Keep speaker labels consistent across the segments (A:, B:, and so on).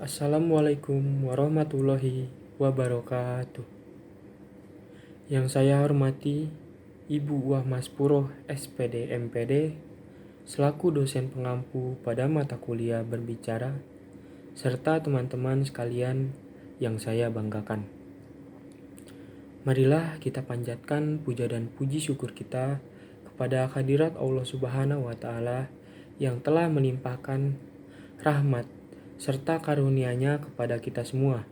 A: Assalamualaikum warahmatullahi wabarakatuh. Yang saya hormati Ibu Wah Mas Puro SPD MPD selaku dosen pengampu pada mata kuliah berbicara serta teman-teman sekalian yang saya banggakan. Marilah kita panjatkan puja dan puji syukur kita kepada hadirat Allah Subhanahu wa taala yang telah melimpahkan rahmat serta karunia-Nya kepada kita semua,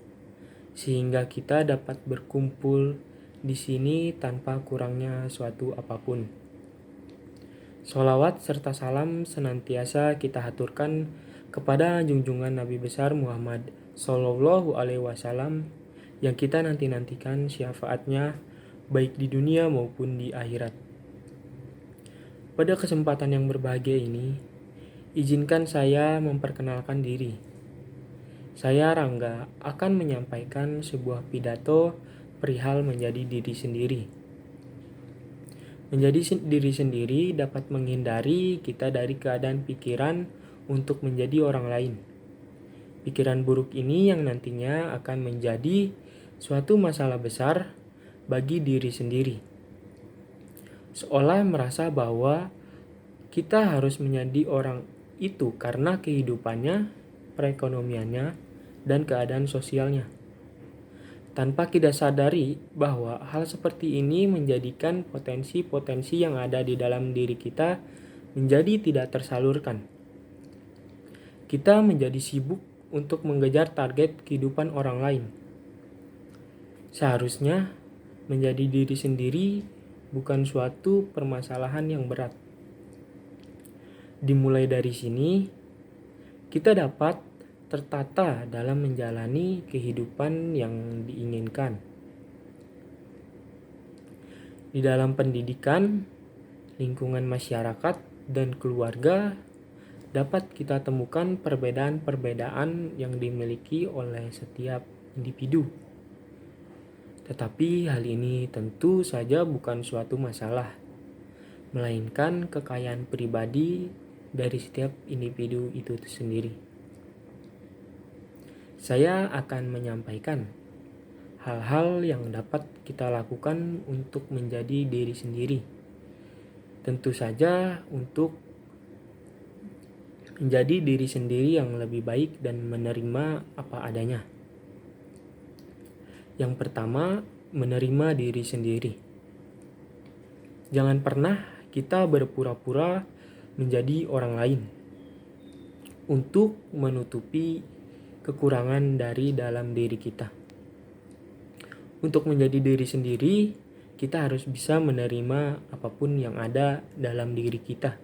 A: sehingga kita dapat berkumpul di sini tanpa kurangnya suatu apapun. Sholawat serta salam senantiasa kita haturkan kepada junjungan Nabi besar Muhammad Sallallahu Alaihi Wasallam yang kita nanti-nantikan syafaatnya baik di dunia maupun di akhirat. Pada kesempatan yang berbahagia ini, izinkan saya memperkenalkan diri. Saya Rangga akan menyampaikan sebuah pidato perihal menjadi diri sendiri. Menjadi diri sendiri dapat menghindari kita dari keadaan pikiran untuk menjadi orang lain. Pikiran buruk ini yang nantinya akan menjadi suatu masalah besar bagi diri sendiri. Seolah merasa bahwa kita harus menjadi orang itu karena kehidupannya, perekonomiannya, dan keadaan sosialnya. Tanpa kita sadari bahwa hal seperti ini menjadikan potensi-potensi yang ada di dalam diri kita menjadi tidak tersalurkan. Kita menjadi sibuk untuk mengejar target kehidupan orang lain. Seharusnya menjadi diri sendiri bukan suatu permasalahan yang berat. Dimulai dari sini, kita dapat tertata dalam menjalani kehidupan yang diinginkan. Di dalam pendidikan, lingkungan masyarakat, dan keluarga dapat kita temukan perbedaan-perbedaan yang dimiliki oleh setiap individu. Tetapi hal ini tentu saja bukan suatu masalah, melainkan kekayaan pribadi dari setiap individu itu sendiri. Saya akan menyampaikan hal-hal yang dapat kita lakukan untuk menjadi diri sendiri. Tentu saja untuk menjadi diri sendiri yang lebih baik dan menerima apa adanya. Yang pertama, menerima diri sendiri. Jangan pernah kita berpura-pura menjadi orang lain untuk menutupi kekurangan dari dalam diri kita. Untuk menjadi diri sendiri, kita harus bisa menerima apapun yang ada dalam diri kita,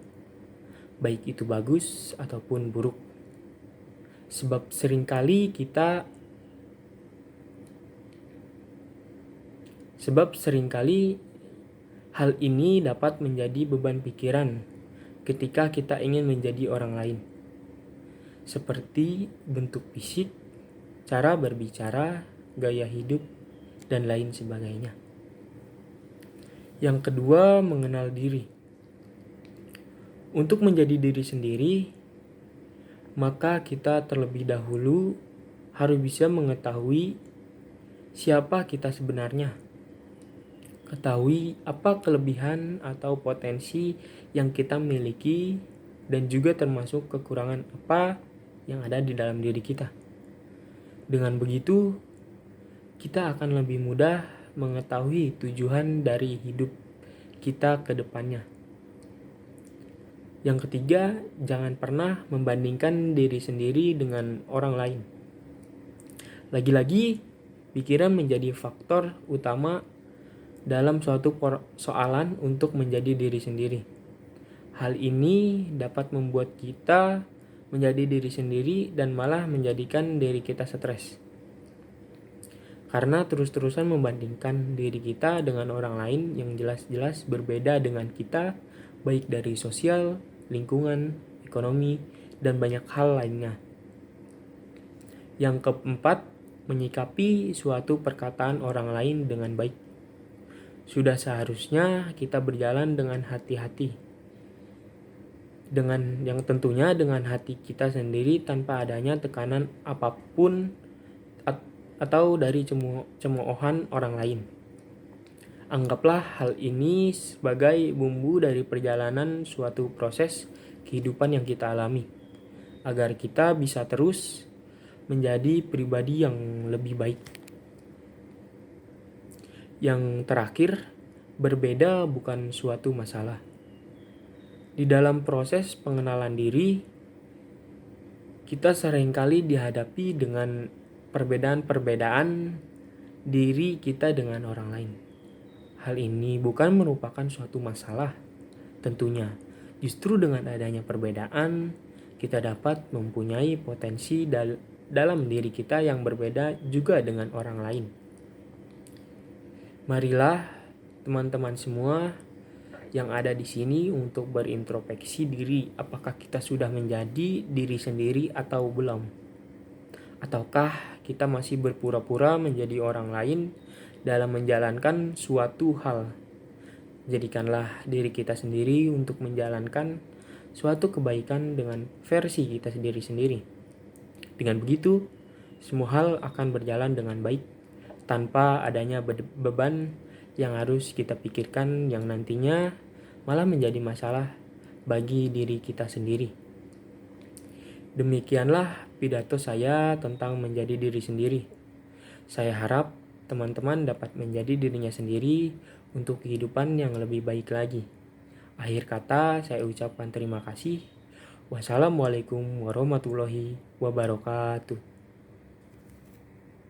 A: baik itu bagus ataupun buruk. Sebab seringkali hal ini dapat menjadi beban pikiran ketika kita ingin menjadi orang lain. Seperti bentuk fisik, cara berbicara, gaya hidup, dan lain sebagainya. Yang kedua, mengenal diri. Untuk menjadi diri sendiri, maka kita terlebih dahulu harus bisa mengetahui siapa kita sebenarnya. Ketahui apa kelebihan atau potensi yang kita miliki dan juga termasuk kekurangan apa yang ada di dalam diri kita. Dengan begitu, kita akan lebih mudah mengetahui tujuan dari hidup kita ke depannya. Yang ketiga, jangan pernah membandingkan diri sendiri dengan orang lain. Lagi-lagi, pikiran menjadi faktor utama dalam suatu soalan untuk menjadi diri sendiri. Hal ini dapat membuat kita menjadi diri sendiri dan malah menjadikan diri kita stres. Karena terus-terusan membandingkan diri kita dengan orang lain yang jelas-jelas berbeda dengan kita, baik dari sosial, lingkungan, ekonomi, dan banyak hal lainnya. Yang keempat, menyikapi suatu perkataan orang lain dengan baik. Sudah seharusnya kita berjalan dengan hati-hati. dengan yang tentunya dengan hati kita sendiri tanpa adanya tekanan apapun atau dari cemoohan orang lain. Anggaplah hal ini sebagai bumbu dari perjalanan suatu proses kehidupan yang kita alami, agar kita bisa terus menjadi pribadi yang lebih baik. Yang terakhir, berbeda bukan suatu masalah. Di dalam proses pengenalan diri, kita seringkali dihadapi dengan perbedaan-perbedaan diri kita dengan orang lain. Hal ini bukan merupakan suatu masalah, tentunya. Justru dengan adanya perbedaan, kita dapat mempunyai potensi dalam diri kita yang berbeda juga dengan orang lain. Marilah teman-teman semua yang ada di sini untuk berintrospeksi diri, apakah kita sudah menjadi diri sendiri atau belum? Ataukah kita masih berpura-pura menjadi orang lain dalam menjalankan suatu hal? Jadikanlah diri kita sendiri untuk menjalankan suatu kebaikan dengan versi kita sendiri-sendiri. Dengan begitu, semua hal akan berjalan dengan baik tanpa adanya beban yang harus kita pikirkan yang nantinya malah menjadi masalah bagi diri kita sendiri. Demikianlah pidato saya tentang menjadi diri sendiri. Saya harap teman-teman dapat menjadi dirinya sendiri untuk kehidupan yang lebih baik lagi. Akhir kata saya ucapkan terima kasih. Wassalamualaikum warahmatullahi wabarakatuh.